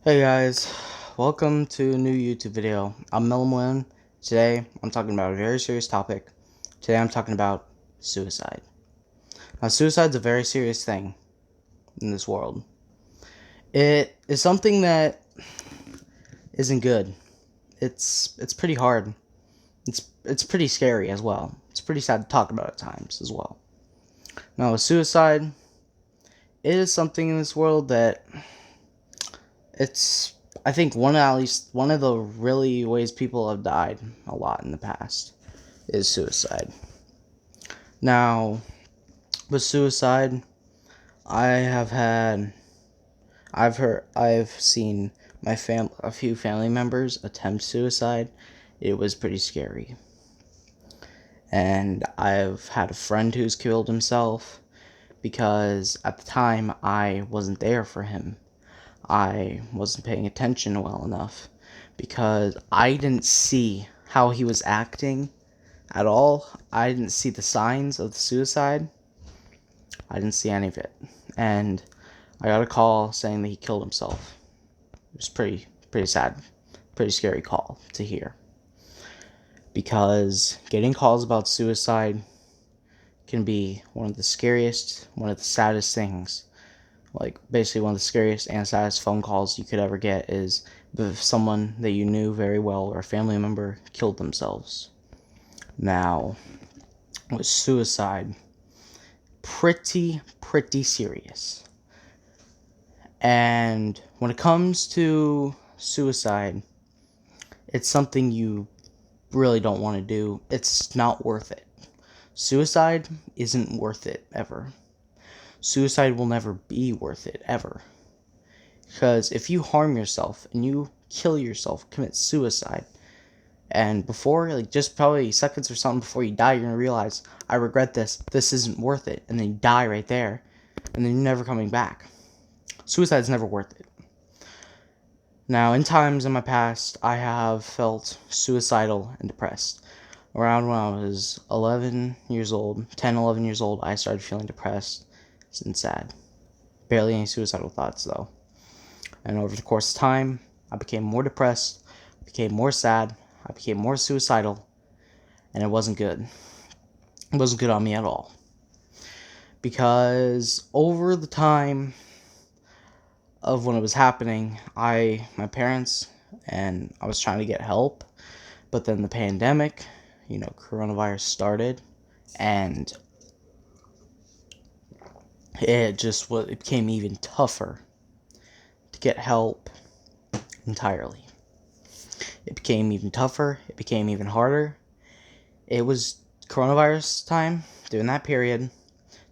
Hey guys, welcome to a new YouTube video. I'm Melon. Today I'm talking about a very serious topic. Today I'm talking about suicide. Now, suicide's a very serious thing in this world. It is something that isn't good. It's pretty hard. It's pretty scary as well. It's pretty sad to talk about at times as well. Now, with suicide, it is something in this world that it's I think at least one of the really ways people have died a lot in the past is suicide. Now, with suicide, I have had I've seen a few family members attempt suicide. It was pretty scary. And I've had a friend who's killed himself because at the time I wasn't there for him. I wasn't paying attention well enough because I didn't see how he was acting at all. I didn't see the signs of the suicide. I didn't see any of it. And I got a call saying that he killed himself. It was pretty sad, pretty scary call to hear. Because getting calls about suicide can be one of the scariest, one of the saddest things. Like, basically one of the scariest and saddest phone calls you could ever get is if someone that you knew very well or a family member killed themselves. Now, with suicide, pretty serious. And when it comes to suicide, it's something you really don't want to do. It's not worth it. Suicide isn't worth it ever. Suicide will never be worth it ever. Because if you harm yourself and you kill yourself, commit suicide, and before, like, just probably seconds or something before you die, you're gonna realize, I regret this isn't worth it, and then you die right there, and then you're never coming back. Suicide's never worth it. Now, in times in my past, I have felt suicidal and depressed. Around when I was 11 years old, 10, 11 years old, I started feeling depressed and sad. Barely any suicidal thoughts, though. And over the course of time, I became more depressed, became more sad, I became more suicidal, and it wasn't good. It wasn't good on me at all. Because over the time of when it was happening, my parents, and I was trying to get help, but then the pandemic, coronavirus started, and it became even tougher to get help entirely. It became even tougher, it became even harder. It was coronavirus time, during that period.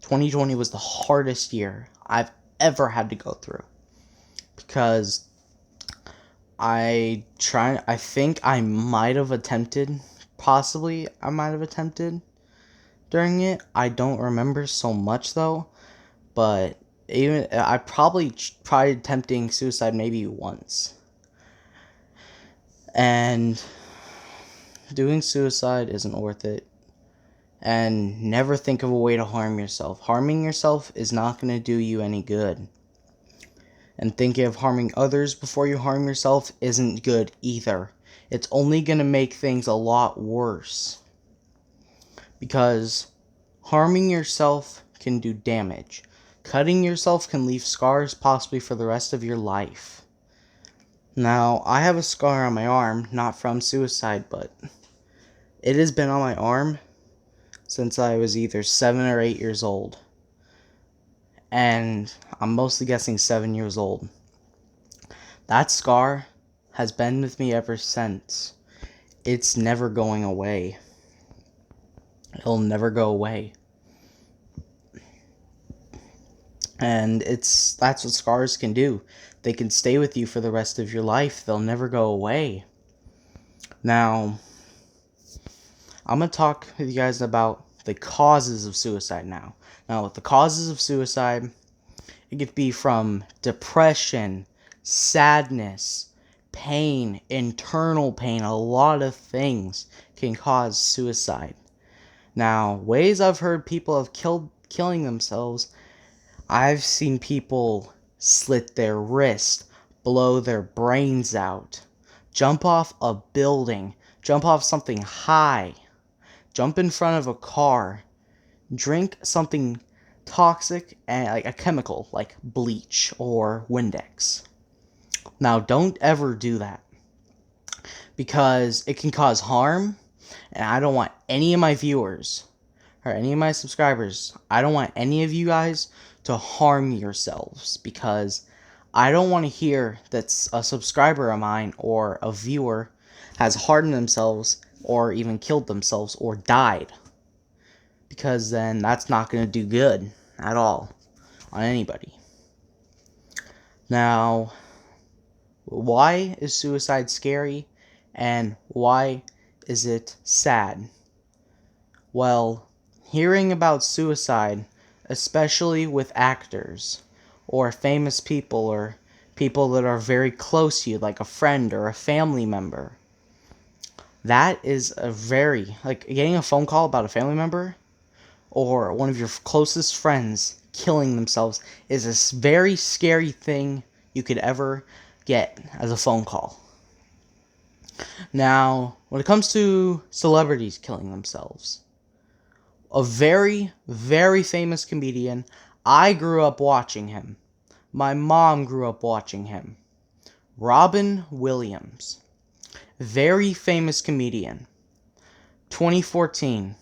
2020 was the hardest year I've ever had to go through. Because I think I might have attempted during it. I don't remember so much though, but even I probably tried attempting suicide maybe once. And doing suicide isn't worth it. And never think of a way to harm yourself. Harming yourself is not going to do you any good. And thinking of harming others before you harm yourself isn't good either. It's only going to make things a lot worse. Because harming yourself can do damage. Cutting yourself can leave scars possibly for the rest of your life. Now, I have a scar on my arm, not from suicide, but it has been on my arm since I was either 7 or 8 years old. And I'm mostly guessing 7 years old. That scar has been with me ever since. It's never going away. It'll never go away. And that's what scars can do. They can stay with you for the rest of your life. They'll never go away. Now, I'm going to talk with you guys about the causes of suicide now. Now, with the causes of suicide, it could be from depression, sadness, pain, internal pain. A lot of things can cause suicide. Now, ways I've heard people have killing themselves, I've seen people slit their wrist, blow their brains out, jump off a building, jump off something high, jump in front of a car, drink something toxic and like a chemical like bleach or Windex. Now, don't ever do that because it can cause harm, and I don't want any of my viewers or any of my subscribers, I don't want any of you guys to harm yourselves because I don't want to hear that a subscriber of mine or a viewer has harmed themselves or even killed themselves or died, because then that's not going to do good at all on anybody. Now, why is suicide scary and why is it sad? Well, hearing about suicide, especially with actors or famous people or people that are very close to you, like a friend or a family member, that is a very, like getting a phone call about a family member or one of your closest friends killing themselves is a very scary thing you could ever get as a phone call. Now, when it comes to celebrities killing themselves, a very, very famous comedian, I grew up watching him. My mom grew up watching him. Robin Williams. Very famous comedian. 2014.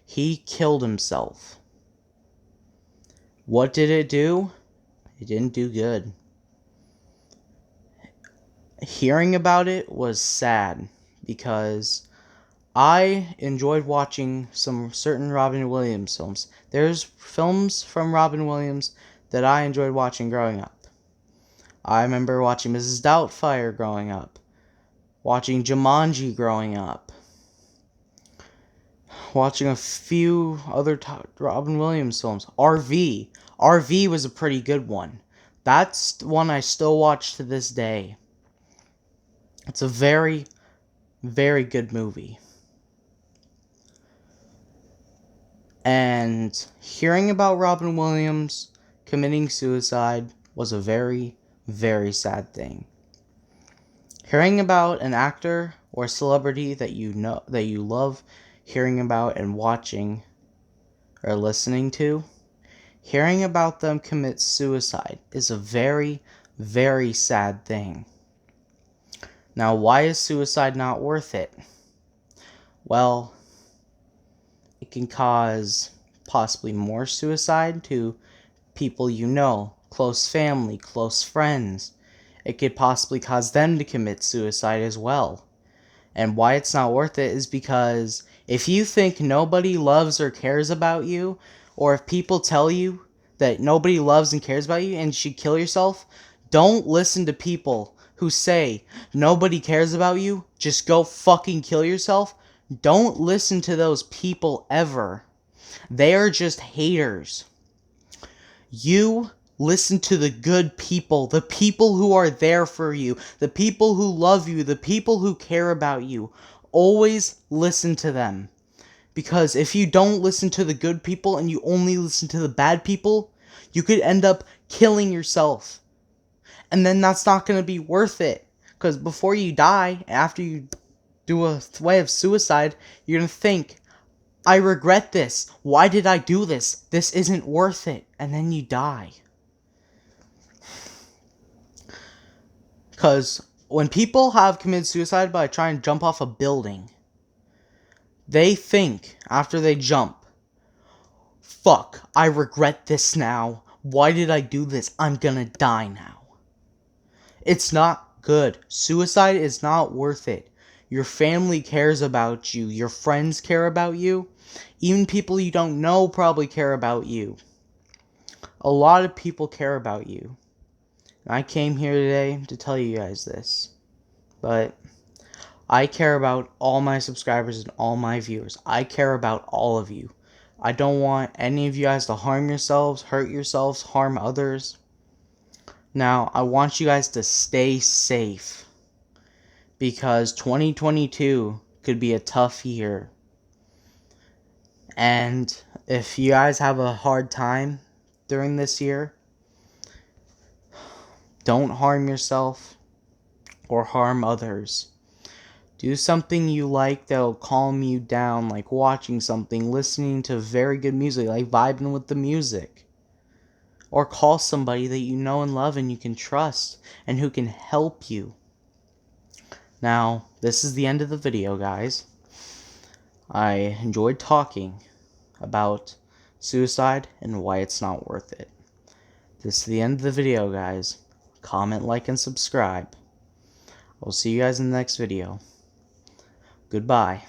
He killed himself. What did it do? It didn't do good. Hearing about it was sad because I enjoyed watching some certain Robin Williams films. There's films from Robin Williams that I enjoyed watching growing up. I remember watching Mrs. Doubtfire growing up, watching Jumanji growing up, watching a few other Robin Williams films. RV. RV was a pretty good one. That's one I still watch to this day. It's a very, very good movie. And hearing about Robin Williams committing suicide was a very, very sad thing. Hearing about an actor or celebrity that you know, that you love hearing about and watching or listening to, hearing about them commit suicide is a very, very sad thing. Now, why is suicide not worth it? Well, it can cause possibly more suicide to people you know, close family, close friends. It could possibly cause them to commit suicide as well. And why it's not worth it is because if you think nobody loves or cares about you, or if people tell you that nobody loves and cares about you and you should kill yourself, don't listen to people who say nobody cares about you, just go fucking kill yourself. Don't listen to those people ever. They are just haters. You listen to the good people, the people who are there for you, the people who love you, the people who care about you. Always listen to them. Because if you don't listen to the good people and you only listen to the bad people, you could end up killing yourself. And then that's not going to be worth it. Because before you die, after you do a way of suicide, you're going to think, I regret this. Why did I do this? This isn't worth it. And then you die. Because when people have committed suicide by trying to jump off a building, they think, after they jump, fuck, I regret this now. Why did I do this? I'm gonna die now. It's not good. Suicide is not worth it. Your family cares about you. Your friends care about you. Even people you don't know probably care about you. A lot of people care about you. And I came here today to tell you guys this. But I care about all my subscribers and all my viewers. I care about all of you. I don't want any of you guys to harm yourselves, hurt yourselves, harm others. Now, I want you guys to stay safe, because 2022 could be a tough year. And if you guys have a hard time during this year, Don't harm yourself or harm others. Do something you like that'll calm you down, like watching something, listening to very good music, like vibing with the music. Or call somebody that you know and love and you can trust and who can help you. Now, this is the end of the video, guys. I enjoyed talking about suicide and why it's not worth it. This is the end of the video, guys. Comment, like, and subscribe. I'll see you guys in the next video. Goodbye.